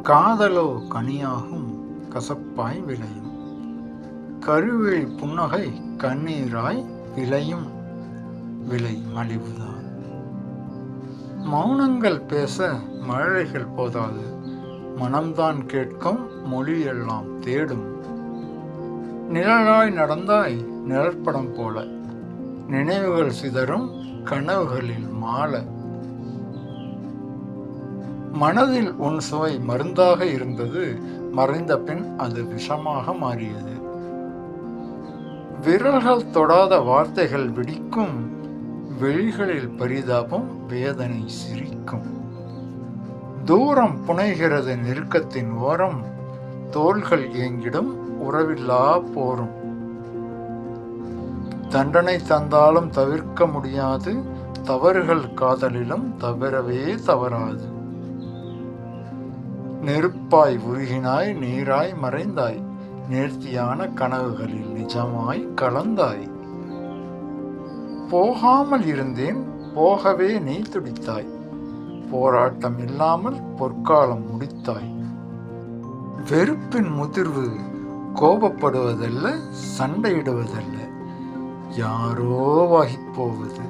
காதலோ கனியாகும் கசப்பாய் விளையும், கருவிழி புன்னகை கண்ணீராய் விளையும் விலை மலிவுதான். மௌனங்கள் பேச மழலைகள் போதாது, மனம்தான் கேட்கும் மொழியெல்லாம் தேடும். நிழலாய் நடந்தாய் நிழற்படம் போல, நினைவுகள் சிதறும் கனவுகளில் மாள. மனதில் உன் சுவை மருந்தாக இருந்தது, மறைந்த பின் அது விஷமாக மாறியது. விரல்கள் தொடாத வார்த்தைகள் வெடிக்கும், விழிகளில் பரிதாபம் வேதனை சிரிக்கும். தூரம் புனைகிறது நெருக்கத்தின் ஓரம், தோள்கள் ஏங்கிடும் உறவில்லா போரும். தண்டனை தந்தாலும் தவிர்க்க முடியாது, தவறுகள் காதலிலும் தவறவே தவறாது. நெருப்பாய் உருகினாய் நீராய் மறைந்தாய், நேர்த்தியான கனவுகளில் நிஜமாய் கலந்தாய். போகாமல் இருந்தேன் போகவே நீ துடித்தாய், போராட்டம் இல்லாமல் பொற்காலம் முடித்தாய். வெறுப்பின் முதிர்வு கோபப்படுவதல்ல, சண்டையிடுவதல்ல, யாரோ வாகிப்போவது.